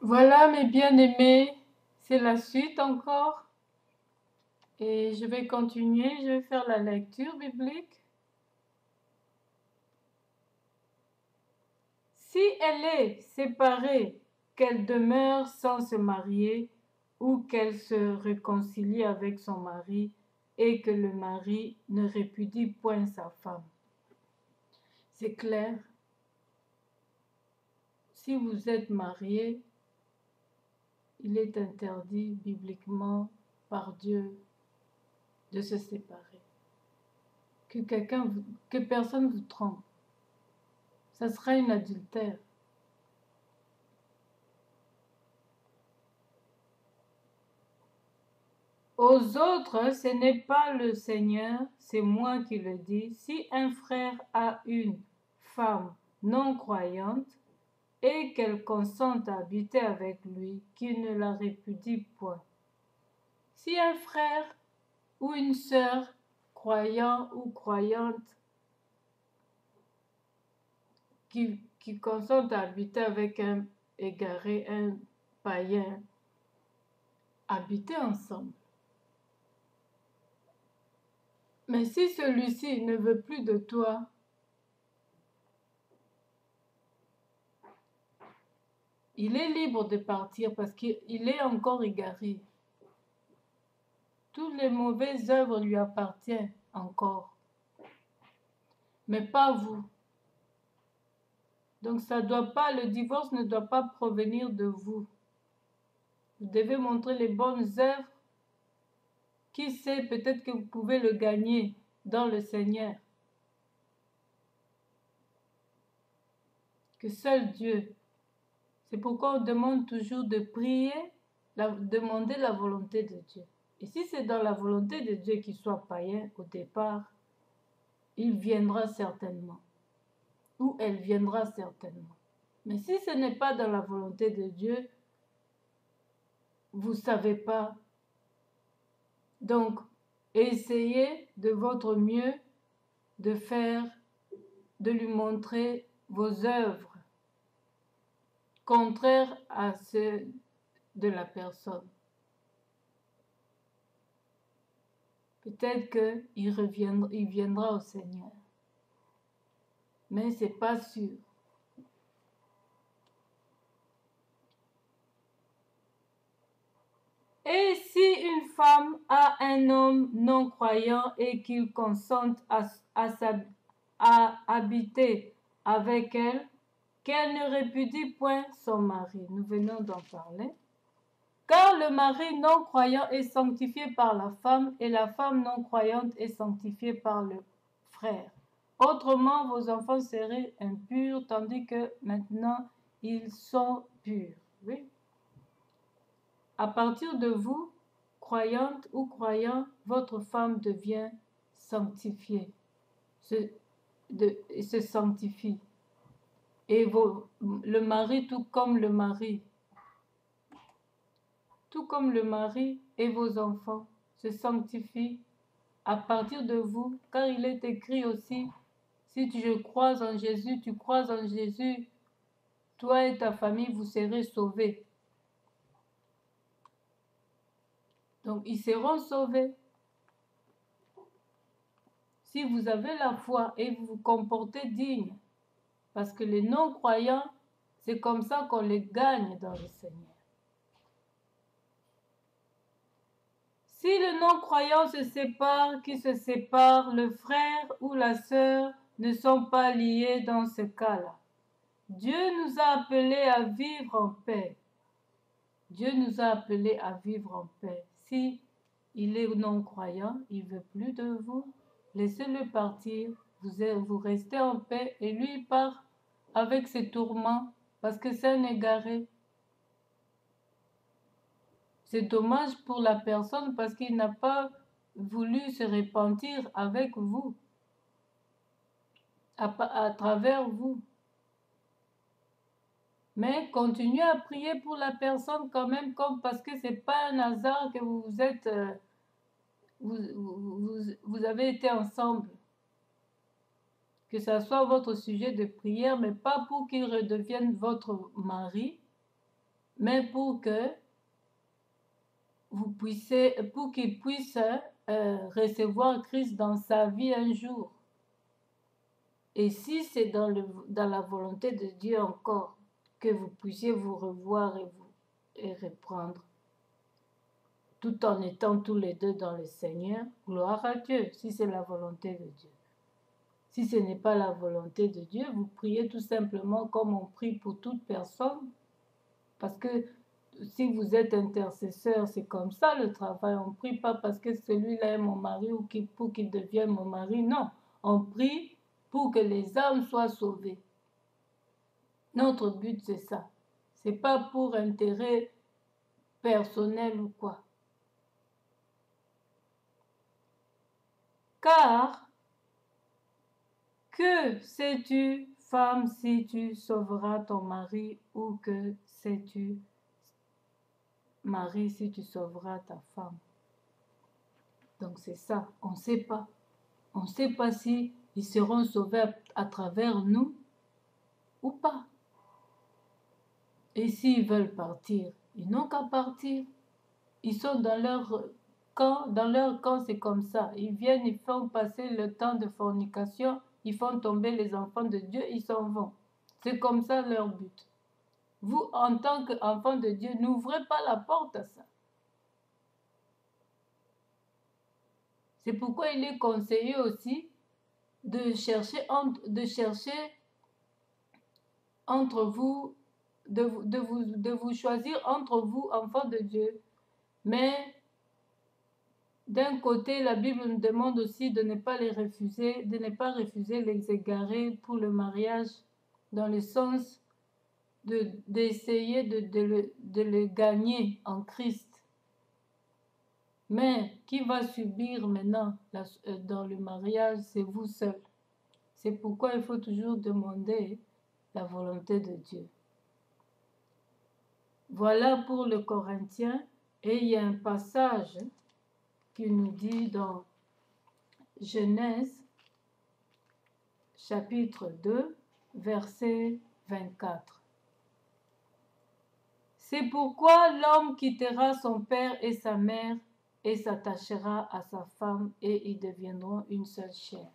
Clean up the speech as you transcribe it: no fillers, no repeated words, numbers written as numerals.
Voilà mes bien-aimés, c'est la suite encore et je vais continuer, je vais faire la lecture biblique. Si elle est séparée, qu'elle demeure sans se marier ou qu'elle se réconcilie avec son mari et que le mari ne répudie point sa femme. C'est clair. Si vous êtes marié, il est interdit bibliquement par Dieu de se séparer. Que personne vous trompe. Ça sera un adultère. Aux autres, ce n'est pas le Seigneur, c'est moi qui le dis. Si un frère a une femme non croyante et qu'elle consente à habiter avec lui, qu'il ne la répudie point. Si un frère ou une sœur croyant ou croyante qui consente à habiter avec un égaré, un païen, habitez ensemble. Mais si celui-ci ne veut plus de toi, il est libre de partir parce qu'il est encore égaré. Toutes les mauvaises œuvres lui appartiennent encore, mais pas vous. Donc le divorce ne doit pas provenir de vous. Vous devez montrer les bonnes œuvres. Qui sait, peut-être que vous pouvez le gagner dans le Seigneur. Que seul Dieu. C'est pourquoi on demande toujours de prier, demander la volonté de Dieu. Et si c'est dans la volonté de Dieu qu'il soit païen au départ, il viendra certainement. Ou elle viendra certainement. Mais si ce n'est pas dans la volonté de Dieu, vous ne savez pas. Donc, essayez de votre mieux de lui montrer vos œuvres, contraires à ceux de la personne. Peut-être qu'il viendra au Seigneur. Mais ce n'est pas sûr. Et si une femme a un homme non croyant et qu'il consente à habiter avec elle, qu'elle ne répudie point son mari. Nous venons d'en parler. Car le mari non croyant est sanctifié par la femme et la femme non croyante est sanctifiée par le frère. Autrement, vos enfants seraient impurs, tandis que maintenant, ils sont purs. Oui. À partir de vous, croyante ou croyant, votre femme devient sanctifiée, se sanctifie. Et le mari, tout comme le mari et vos enfants se sanctifient à partir de vous, car il est écrit aussi, si tu crois en Jésus, toi et ta famille, vous serez sauvés. Donc, ils seront sauvés. Si vous avez la foi et vous vous comportez digne, parce que les non-croyants, c'est comme ça qu'on les gagne dans le Seigneur. Si le non-croyant se sépare, qui se sépare, le frère ou la sœur ne sont pas liés dans ce cas-là. Dieu nous a appelés à vivre en paix. Dieu nous a appelés à vivre en paix. Si il est non-croyant, il ne veut plus de vous, laissez-le partir. Vous restez en paix et lui part avec ses tourments parce que c'est un égaré. C'est dommage pour la personne parce qu'il n'a pas voulu se repentir avec vous, à travers vous. Mais continuez à prier pour la personne quand même, parce que ce n'est pas un hasard que vous avez été ensemble. Que ça soit votre sujet de prière, mais pas pour qu'il redevienne votre mari, mais pour qu'il puisse recevoir Christ dans sa vie un jour. Et si c'est dans la volonté de Dieu encore, que vous puissiez vous revoir et reprendre, tout en étant tous les deux dans le Seigneur, gloire à Dieu, si c'est la volonté de Dieu. Si ce n'est pas la volonté de Dieu, vous priez tout simplement comme on prie pour toute personne. Parce que si vous êtes intercesseur, c'est comme ça le travail. On ne prie pas parce que celui-là est mon mari ou pour qu'il devienne mon mari. Non, on prie pour que les âmes soient sauvées. Notre but, c'est ça. Ce n'est pas pour intérêt personnel ou quoi. Car, que sais-tu, femme, si tu sauveras ton mari, ou que sais-tu, mari, si tu sauveras ta femme? Donc c'est ça, on ne sait pas. On ne sait pas si ils seront sauvés à travers nous ou pas. Et s'ils veulent partir, ils n'ont qu'à partir. Ils sont dans leur camp. Dans leur camp, c'est comme ça. Ils viennent, ils font passer le temps de fornication, ils font tomber les enfants de Dieu, ils s'en vont. C'est comme ça leur but. Vous, en tant qu'enfant de Dieu, n'ouvrez pas la porte à ça. C'est pourquoi il est conseillé aussi de chercher entre vous, de vous choisir entre vous, enfants de Dieu. Mais d'un côté, la Bible nous demande aussi de ne pas les refuser, de ne pas refuser les égarés pour le mariage, dans le sens d'essayer de le gagner en Christ. Mais qui va subir maintenant dans le mariage, c'est vous seul. C'est pourquoi il faut toujours demander la volonté de Dieu. Voilà pour le Corinthien. Et il y a un passage qui nous dit dans Genèse, chapitre 2, verset 24. C'est pourquoi l'homme quittera son père et sa mère et s'attachera à sa femme et ils deviendront une seule chair.